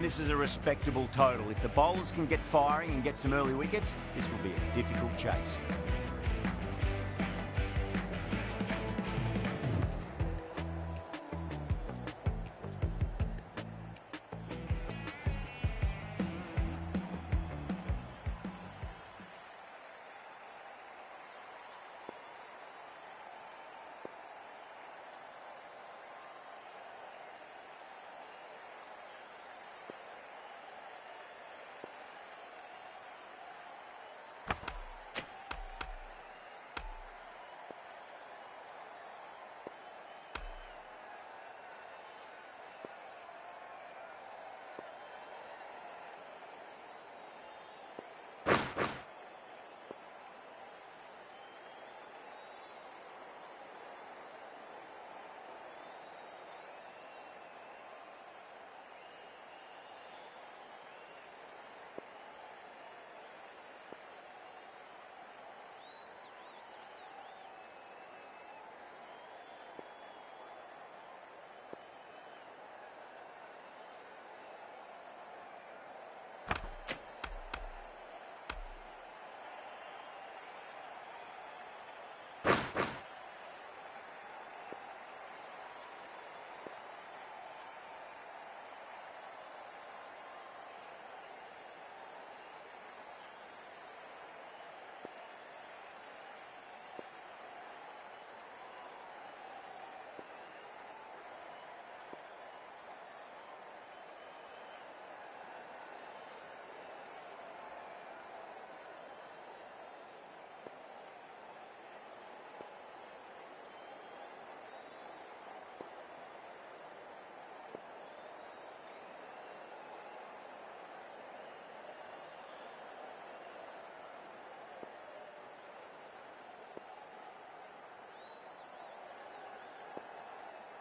This is a respectable total. If the bowlers can get firing and get some early wickets, this will be a difficult chase.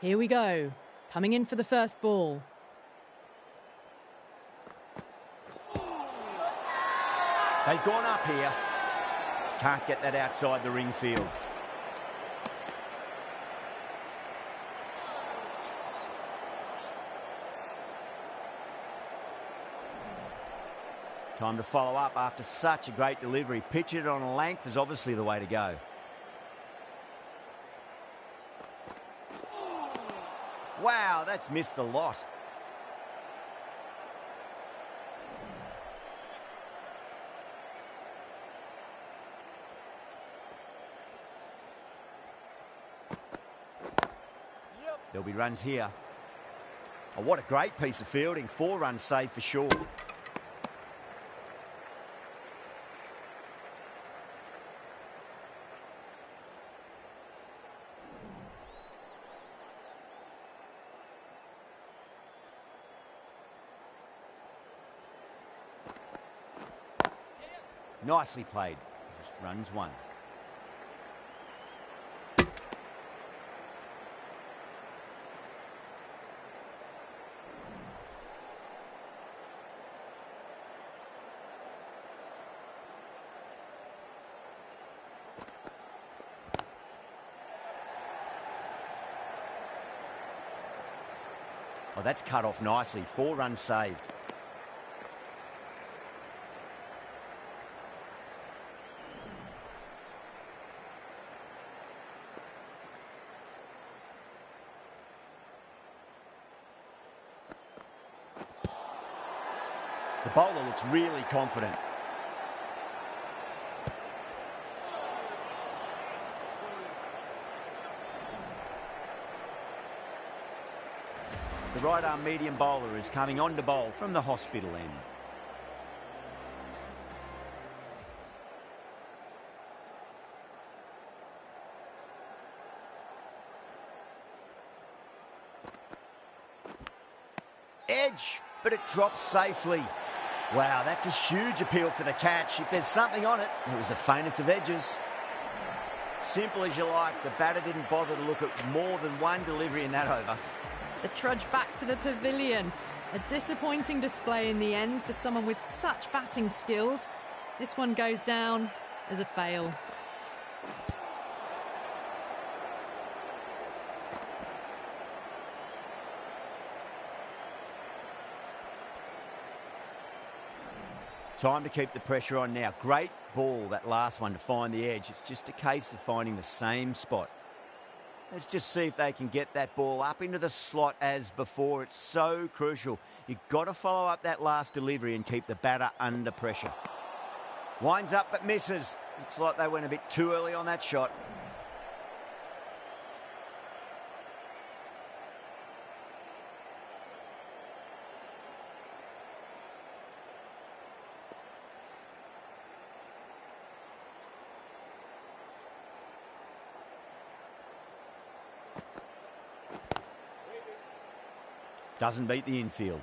Here we go. Coming in for the first ball. They've gone up here. Can't get that outside the ring field. Time to follow up after such a great delivery. Pitch it on a length is obviously the way to go. Wow, that's missed a lot. There'll be runs here. Oh, what a great piece of fielding. 4 runs saved for sure. Nicely played. Just runs 1. Oh, that's cut off nicely. 4 runs saved. The bowler looks really confident. The right-arm medium bowler is coming on to bowl from the hospital end. Edge, but it drops safely. Wow, that's a huge appeal for the catch. If there's something on it, it was the faintest of edges. Simple as you like, the batter didn't bother to look at more than one delivery in that over. The trudge back to the pavilion. A disappointing display in the end for someone with such batting skills. This one goes down as a fail. Time to keep the pressure on now. Great ball, that last one, to find the edge. It's just a case of finding the same spot. Let's just see if they can get that ball up into the slot as before. It's so crucial. You've got to follow up that last delivery and keep the batter under pressure. Winds up but misses. Looks like they went a bit too early on that shot. Doesn't beat the infield.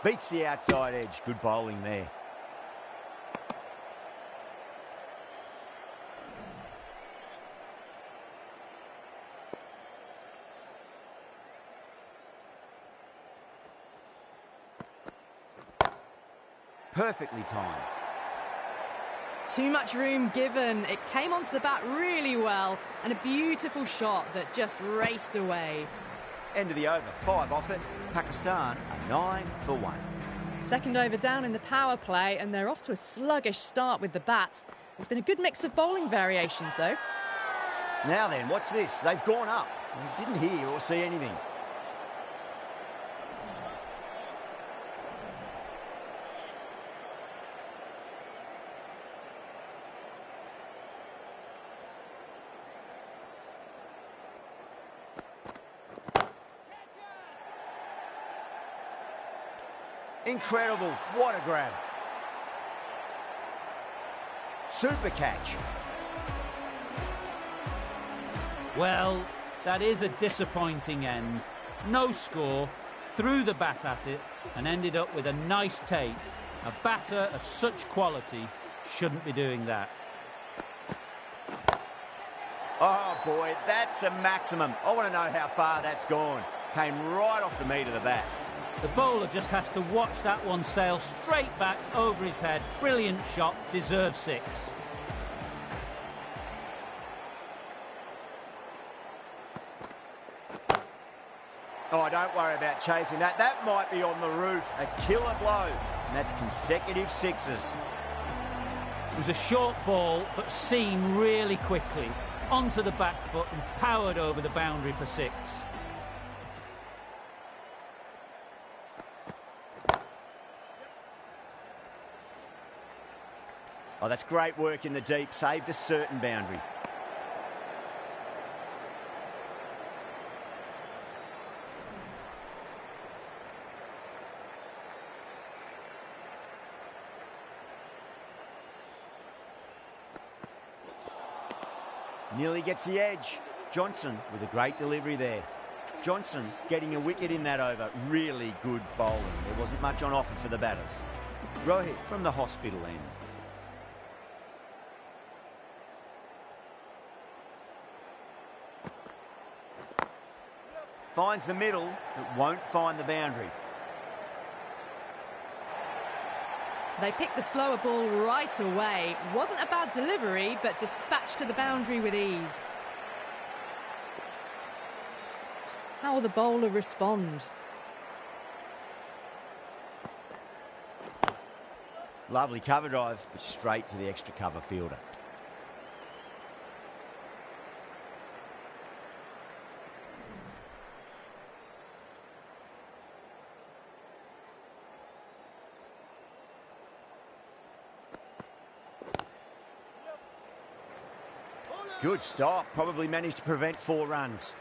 Beats the outside edge. Good bowling there. Perfectly timed. Too much room given. It came onto the bat really well, and a beautiful shot that just raced away. End of the over. 5 off it. Pakistan are 9 for 1. Second over down in the power play, and they're off to a sluggish start with the bat. There's been a good mix of bowling variations, though. Now then, what's this? They've gone up. We didn't hear or see anything. Incredible. What a grab. Super catch. Well, that is a disappointing end. No score, threw the bat at it and ended up with a nice take. A batter of such quality shouldn't be doing that. Oh boy, that's a maximum. I want to know how far that's gone. Came right off the meat of the bat. The bowler just has to watch that one sail straight back over his head. Brilliant shot, deserves 6. Oh, don't worry about chasing that. That might be on the roof. A killer blow. And that's consecutive 6s. It was a short ball, but seen really quickly. Onto the back foot and powered over the boundary for 6. Oh, that's great work in the deep. Saved a certain boundary. Nearly gets the edge. Johnson with a great delivery there. Johnson getting a wicket in that over. Really good bowling. There wasn't much on offer for the batters. Rohit from the hospital end. Finds the middle, but won't find the boundary. They picked the slower ball right away. Wasn't a bad delivery, but dispatched to the boundary with ease. How will the bowler respond? Lovely cover drive, straight to the extra cover fielder. Good stop, probably managed to prevent 4 runs.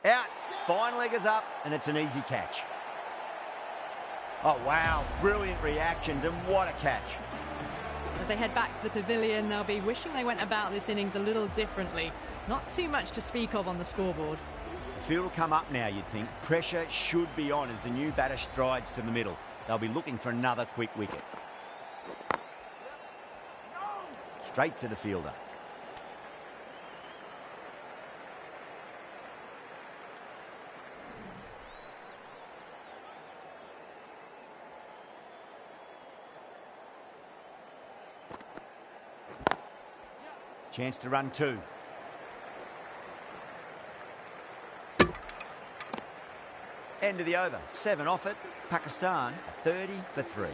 Out, fine leggers up, and it's an easy catch. Oh, wow. Brilliant reactions, and what a catch. As they head back to the pavilion, they'll be wishing they went about this innings a little differently. Not too much to speak of on the scoreboard. The field will come up now, you'd think. Pressure should be on as the new batter strides to the middle. They'll be looking for another quick wicket. Straight to the fielder. Chance to run two. End of the over. 7 off it. Pakistan, 30 for 3.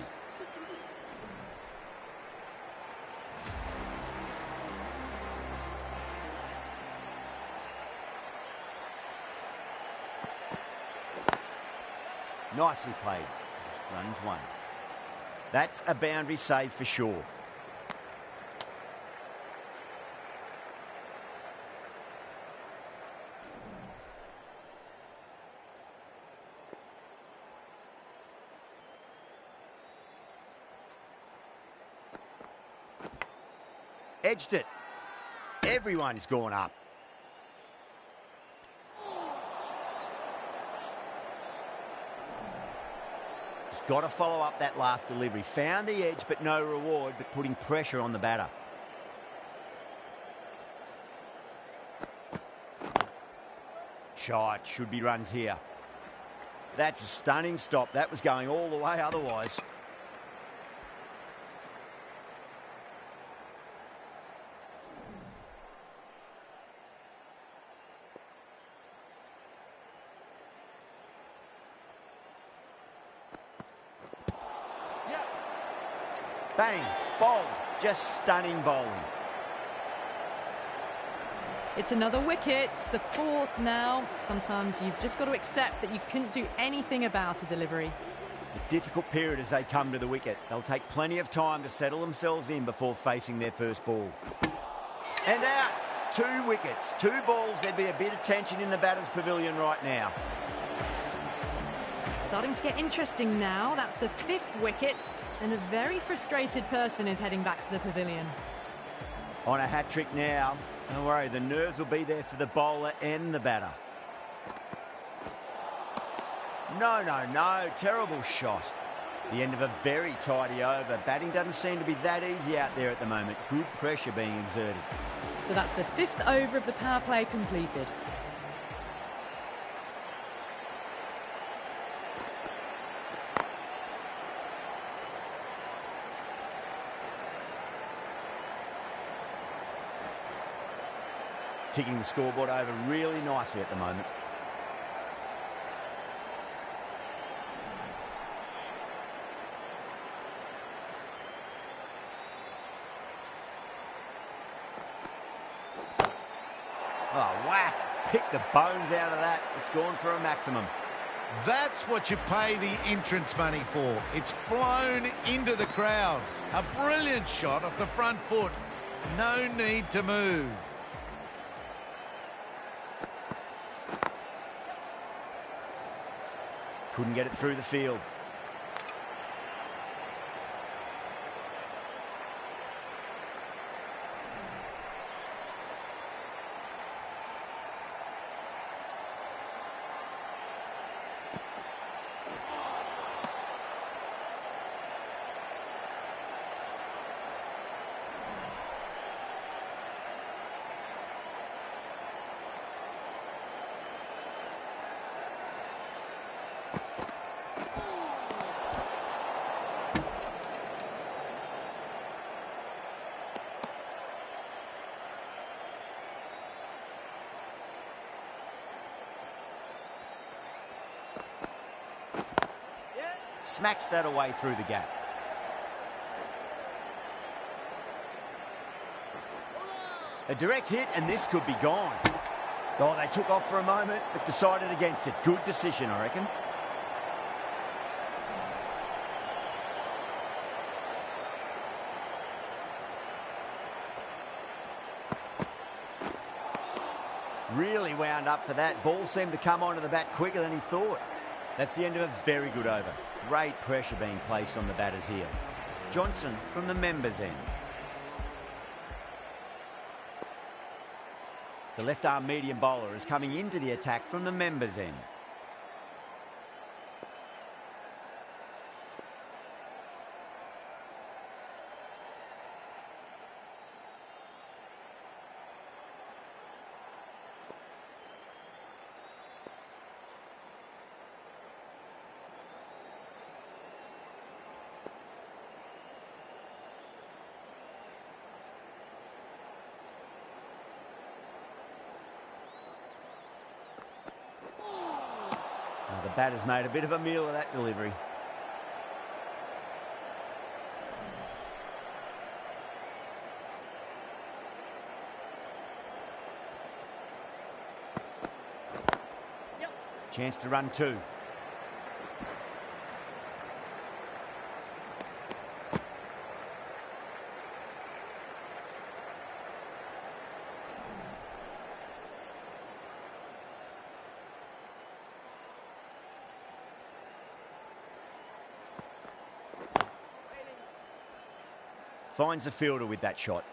Nicely played. Runs 1. That's a boundary save for sure. Edged it. Everyone's gone up. Just got to follow up that last delivery. Found the edge, but no reward, but putting pressure on the batter. Shot. Should be runs here. That's a stunning stop. That was going all the way otherwise. Bang, bowled, just stunning bowling. It's another wicket, the 4th now. Sometimes you've just got to accept that you couldn't do anything about a delivery. A difficult period as they come to the wicket. They'll take plenty of time to settle themselves in before facing their first ball. And out, 2 wickets, 2 balls. There'd be a bit of tension in the batter's pavilion right now. Starting to get interesting now. That's the 5th wicket, and a very frustrated person is heading back to the pavilion. On a hat-trick now. Don't worry, the nerves will be there for the bowler and the batter. No. Terrible shot. The end of a very tidy over. Batting doesn't seem to be that easy out there at the moment. Good pressure being exerted. So that's the 5th over of the power play completed. Ticking the scoreboard over really nicely at the moment. Oh, whack. Pick the bones out of that. It's gone for a maximum. That's what you pay the entrance money for. It's flown into the crowd. A brilliant shot off the front foot. No need to move. Couldn't get it through the field. Smacks that away through the gap. A direct hit, and this could be gone. Oh, they took off for a moment, but decided against it. Good decision, I reckon. Really wound up for that. Ball seemed to come onto the bat quicker than he thought. That's the end of a very good over. Great pressure being placed on the batters here. Johnson from the members' end. The left-arm medium bowler is coming into the attack from the members' end. The batter's made a bit of a meal of that delivery. Yep. Chance to run two. Finds the fielder with that shot.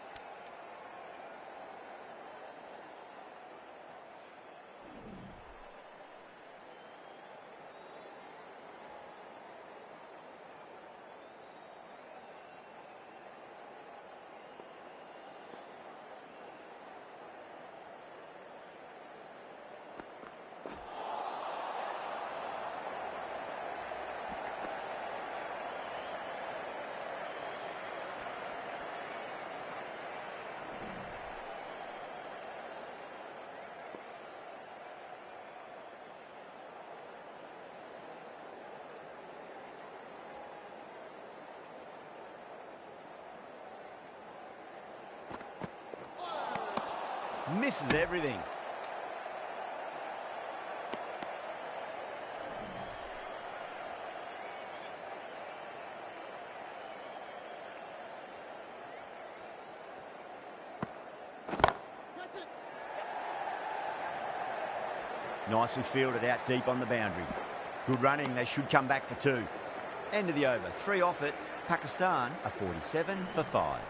Misses everything. Nicely fielded out deep on the boundary. Good running, they should come back for two. End of the over, 3 off it. Pakistan are 47 for 5.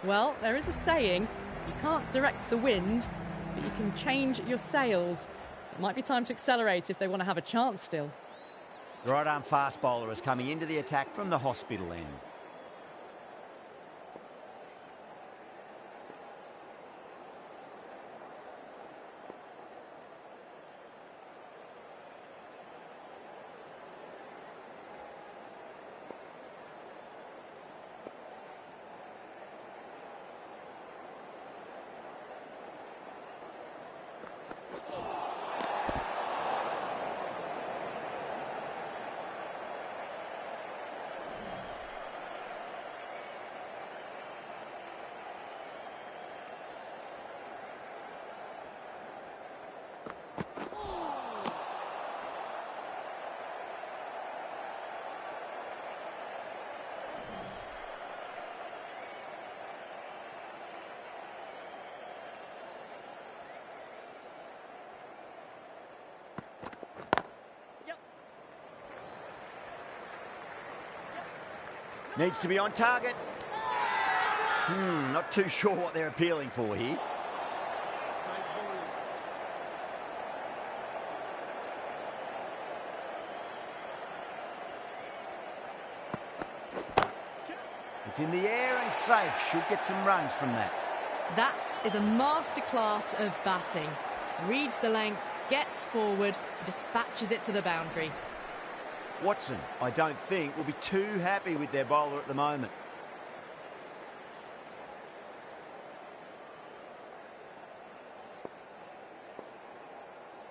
Well, there is a saying, you can't direct the wind, but you can change your sails. It might be time to accelerate if they want to have a chance still. The right-arm fast bowler is coming into the attack from the hospital end. Needs to be on target. Not too sure what they're appealing for here. It's in the air and safe. Should get some runs from that. That is a masterclass of batting. Reads the length, gets forward, dispatches it to the boundary. Watson, I don't think, will be too happy with their bowler at the moment.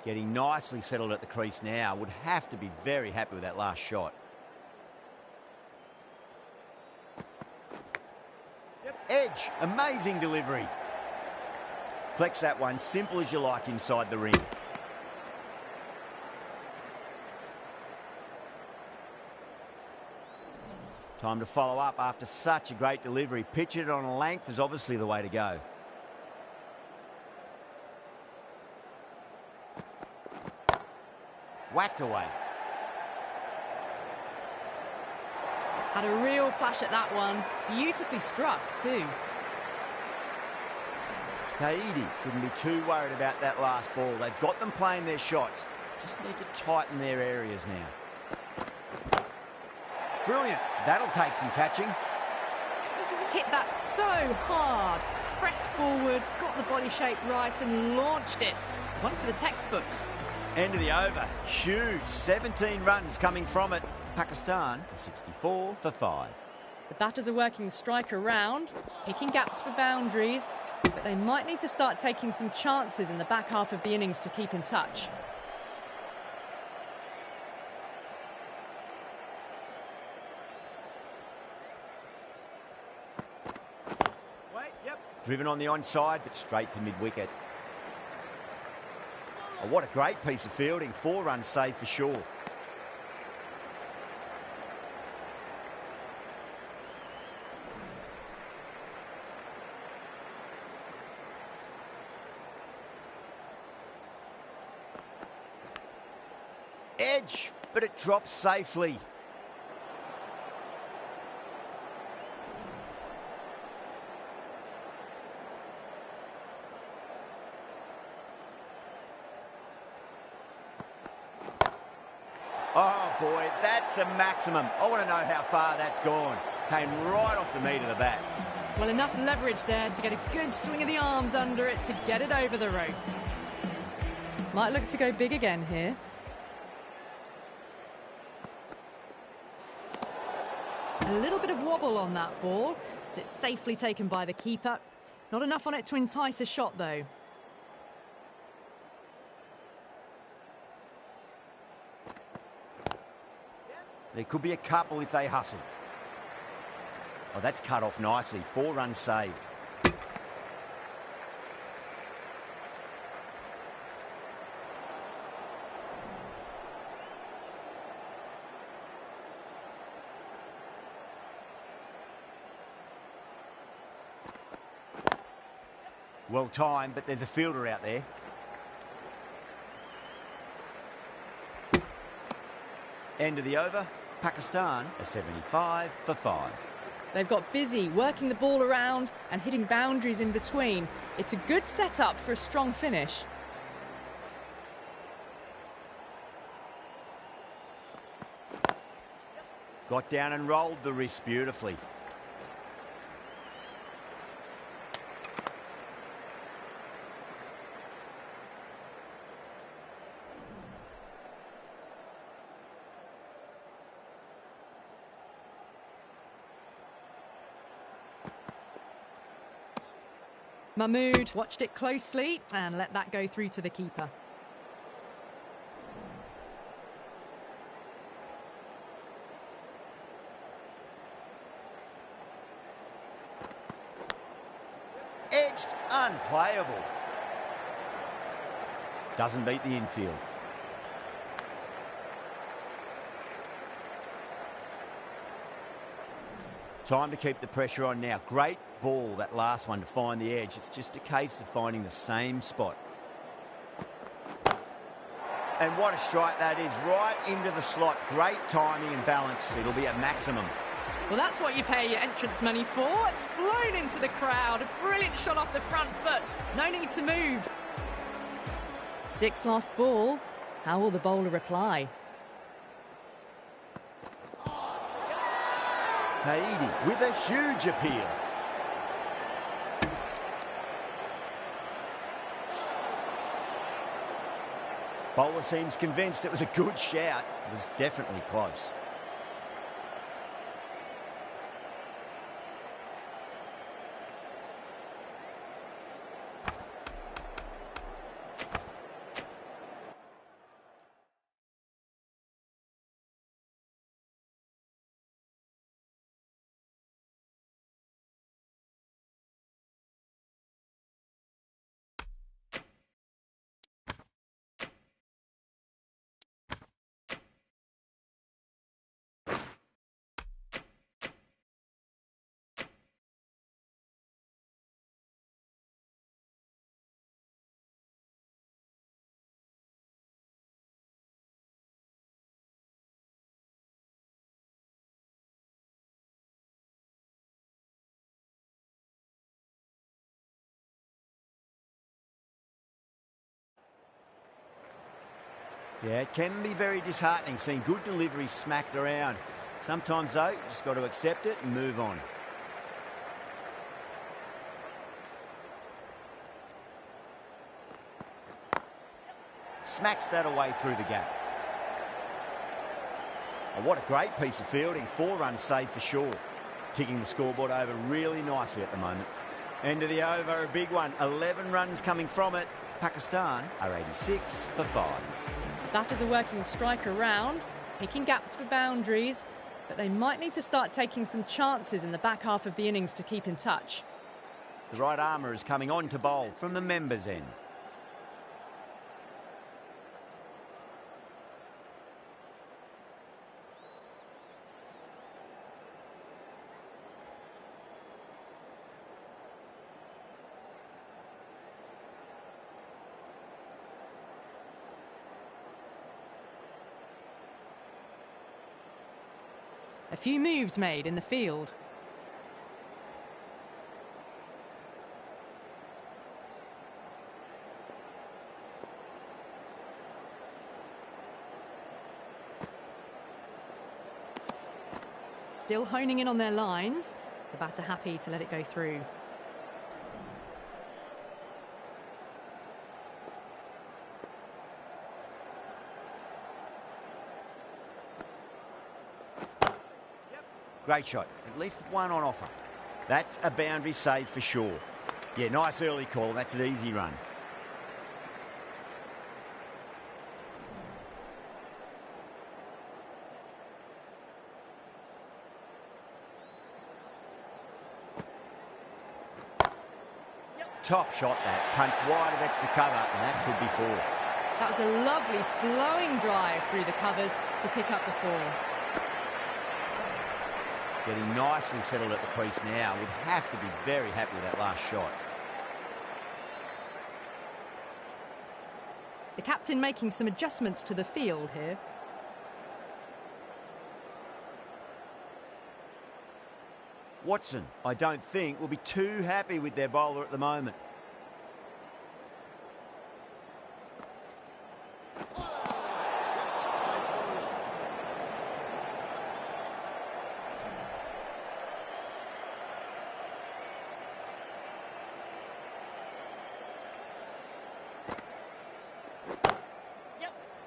Getting nicely settled at the crease now. Would have to be very happy with that last shot. Edge, amazing delivery. Flex that one, simple as you like inside the ring. Time to follow up after such a great delivery. Pitch it on a length is obviously the way to go. Whacked away. Had a real flash at that one. Beautifully struck too. Tahiti shouldn't be too worried about that last ball. They've got them playing their shots. Just need to tighten their areas now. Brilliant. That'll take some catching. Hit that so hard. Pressed forward, got the body shape right and launched it. One for the textbook. End of the over. Huge. 17 runs coming from it. Pakistan 64 for 5. The batters are working the strike around, picking gaps for boundaries, but they might need to start taking some chances in the back half of the innings to keep in touch. Driven on the onside, but straight to mid-wicket. Oh, what a great piece of fielding. 4 runs saved for sure. Edge, but it drops safely. Oh, boy, that's a maximum. I want to know how far that's gone. Came right off the meat of the bat. Well, enough leverage there to get a good swing of the arms under it to get it over the rope. Might look to go big again here. A little bit of wobble on that ball. It's safely taken by the keeper. Not enough on it to entice a shot, though. There could be a couple if they hustle. Oh, that's cut off nicely. 4 runs saved. Well timed, but there's a fielder out there. End of the over. Pakistan are 75 for 5. They've got busy working the ball around and hitting boundaries in between. It's a good setup for a strong finish. Got down and rolled the wrist beautifully. Mahmood watched it closely and let that go through to the keeper. Edged, unplayable. Doesn't beat the infield. Time to keep the pressure on now. Great ball, that last one, to find the edge. It's just a case of finding the same spot. And what a strike that is, right into the slot. Great timing and balance. It'll be a maximum. Well, that's what you pay your entrance money for. It's flown into the crowd. A brilliant shot off the front foot. No need to move. 6 last ball. How will the bowler reply? Tahiti with a huge appeal. Bowler seems convinced it was a good shout. It was definitely close. Yeah, it can be very disheartening seeing good deliveries smacked around. Sometimes, though, you just got to accept it and move on. Smacks that away through the gap. Oh, what a great piece of fielding. 4 runs saved for sure. Ticking the scoreboard over really nicely at the moment. End of the over, a big one. 11 runs coming from it. Pakistan are 86 for 5. Batters are working the striker round, picking gaps for boundaries, but they might need to start taking some chances in the back half of the innings to keep in touch. The right armour is coming on to bowl from the members' end. A few moves made in the field. Still honing in on their lines. The batter happy to let it go through. Great shot. At least one on offer. That's a boundary save for sure. Yeah, nice early call. That's an easy run. Top shot that. Punched wide of extra cover, and that could be 4. That was a lovely flowing drive through the covers to pick up the 4. Getting nicely settled at the crease now. Would have to be very happy with that last shot. The captain making some adjustments to the field here. Watson, I don't think, will be too happy with their bowler at the moment.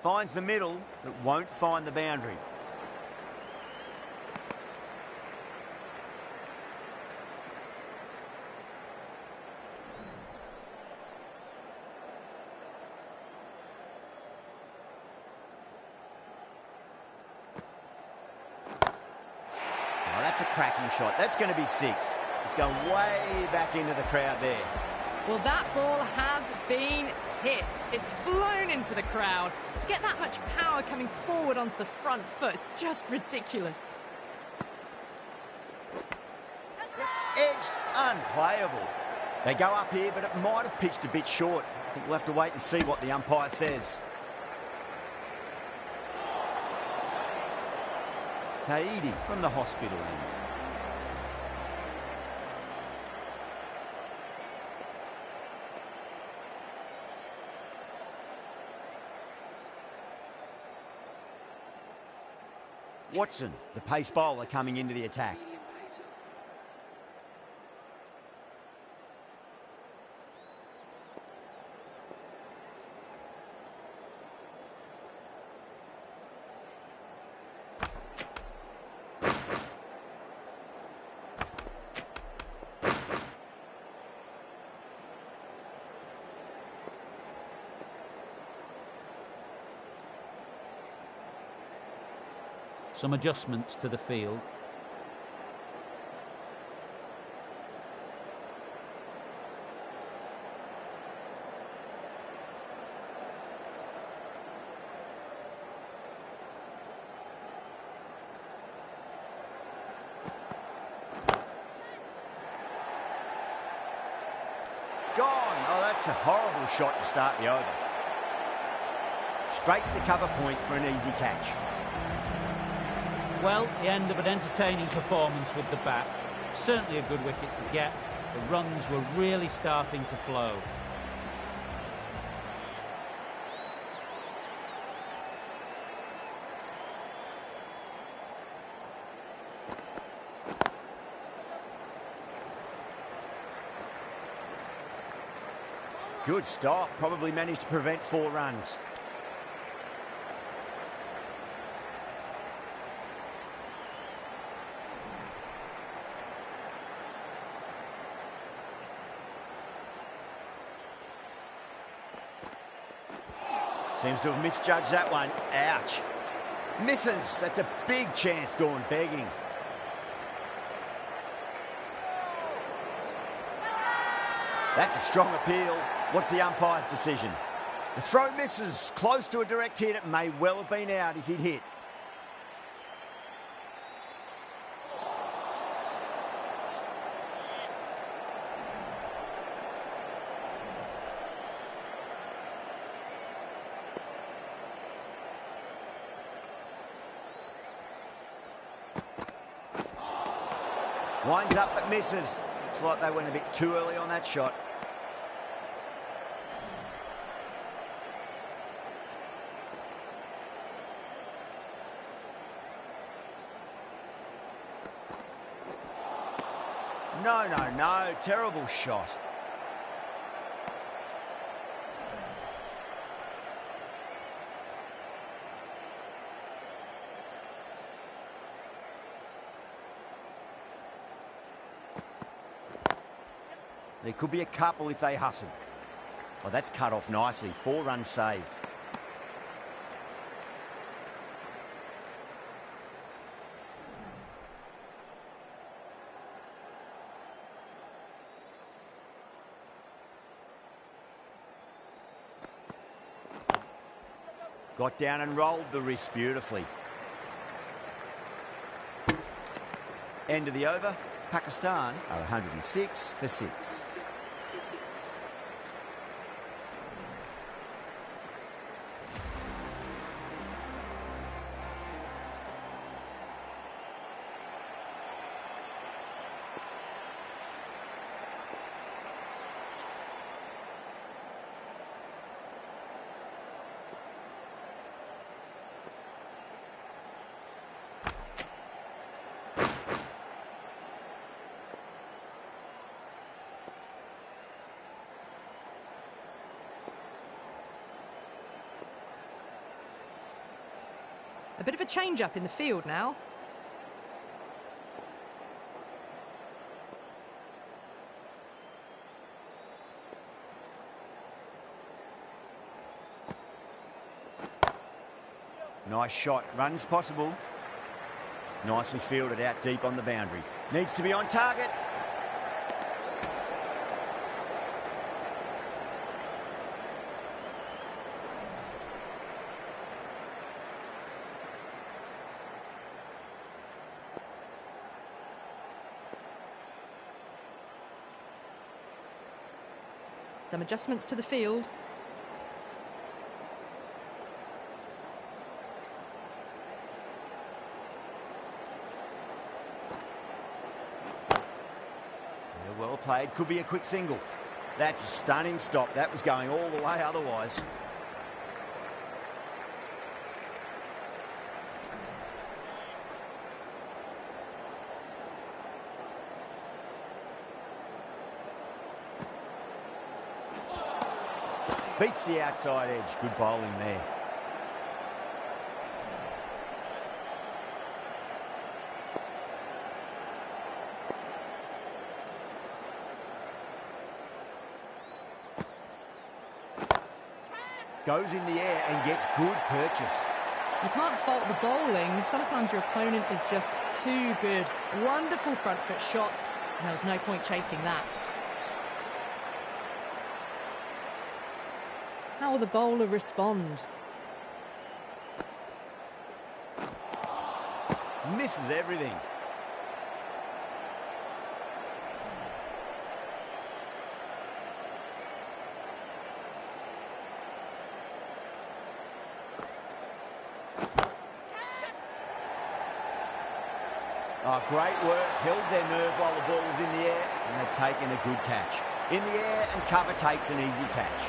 Finds the middle, but won't find the boundary. Oh, that's a cracking shot. That's going to be 6. It's going way back into the crowd there. Well, that ball has been hit. It's flown into the crowd. To get that much power coming forward onto the front foot is just ridiculous. Edged, unplayable. They go up here, but it might have pitched a bit short. I think we'll have to wait and see what the umpire says. Taidi from the hospital end. Watson, the pace bowler, coming into the attack. Some adjustments to the field. Gone. Oh, that's a horrible shot to start the over. Straight to cover point for an easy catch. Well, the end of an entertaining performance with the bat. Certainly a good wicket to get. The runs were really starting to flow. Good stop. Probably managed to prevent 4 runs. Seems to have misjudged that one. Ouch. Misses. That's a big chance gone begging. That's a strong appeal. What's the umpire's decision? The throw misses. Close to a direct hit. It may well have been out if he'd hit. Winds up but misses. Looks like they went a bit too early on that shot. No. Terrible shot. There could be a couple if they hustle. Oh, that's cut off nicely. 4 runs saved. Got down and rolled the wrist beautifully. End of the over. Pakistan are 106 for 6. A bit of a change-up in the field now. Nice shot. Runs possible. Nicely fielded out deep on the boundary. Needs to be on target. Some adjustments to the field. Well played. Could be a quick single. That's a stunning stop. That was going all the way otherwise. Beats the outside edge. Good bowling there. Goes in the air and gets good purchase. You can't fault the bowling. Sometimes your opponent is just too good. Wonderful front foot shot, and there was no point chasing that. How will the bowler respond? Misses everything. Oh, great work. Held their nerve while the ball was in the air, and they've taken a good catch. In the air, and cover takes an easy catch.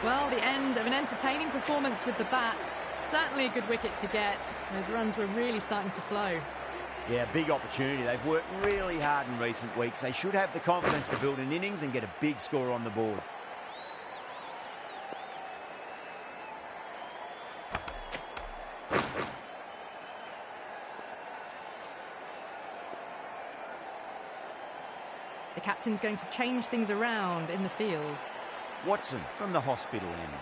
Well, the end of an entertaining performance with the bat. Certainly a good wicket to get. Those runs were really starting to flow. Yeah, big opportunity. They've worked really hard in recent weeks. They should have the confidence to build an innings and get a big score on the board. The captain's going to change things around in the field. Watson from the hospital end.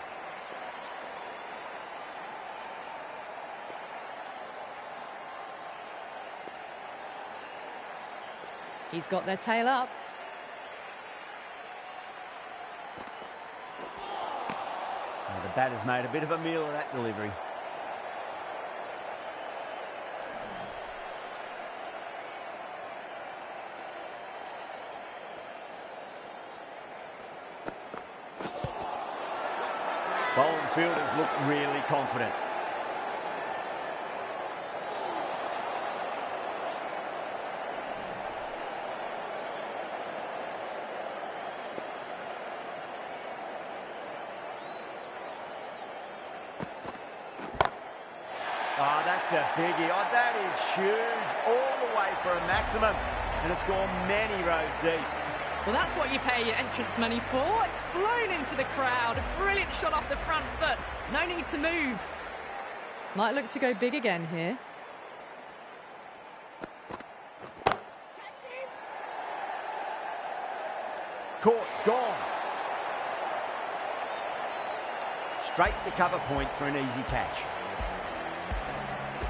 He's got their tail up. The batter's made a bit of a meal of that delivery. Bowling fielders look really confident. Oh, that's a biggie. Oh, that is huge. All the way for a maximum. And it's gone many rows deep. Well, that's what you pay your entrance money for. It's flown into the crowd. A brilliant shot off the front foot. No need to move. Might look to go big again here. Caught, gone. Straight to cover point for an easy catch.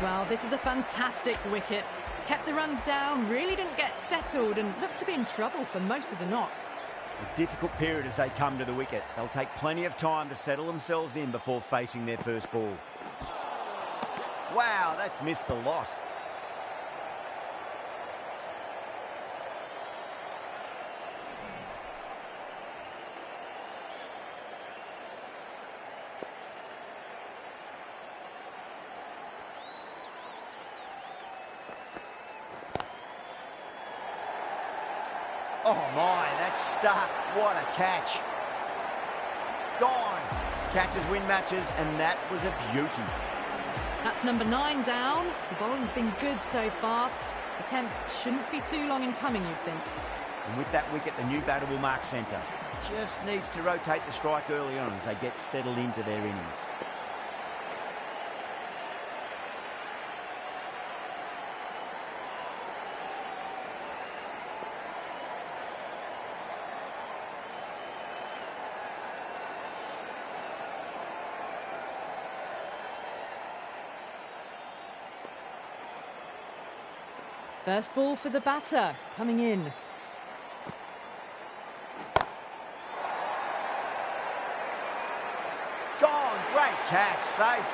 Well, this is a fantastic wicket. Kept the runs down, really didn't get settled and looked to be in trouble for most of the knock. A difficult period as they come to the wicket. They'll take plenty of time to settle themselves in before facing their first ball. Wow, that's missed the lot. Oh my, that's stuck. What a catch. Gone. Catches win matches, and that was a beauty. That's number 9 down. The bowling's been good so far. The 10th shouldn't be too long in coming, you'd think. And with that wicket, the new batter will mark centre. Just needs to rotate the strike early on as they get settled into their innings. First ball for the batter, coming in. Gone, great catch, safe.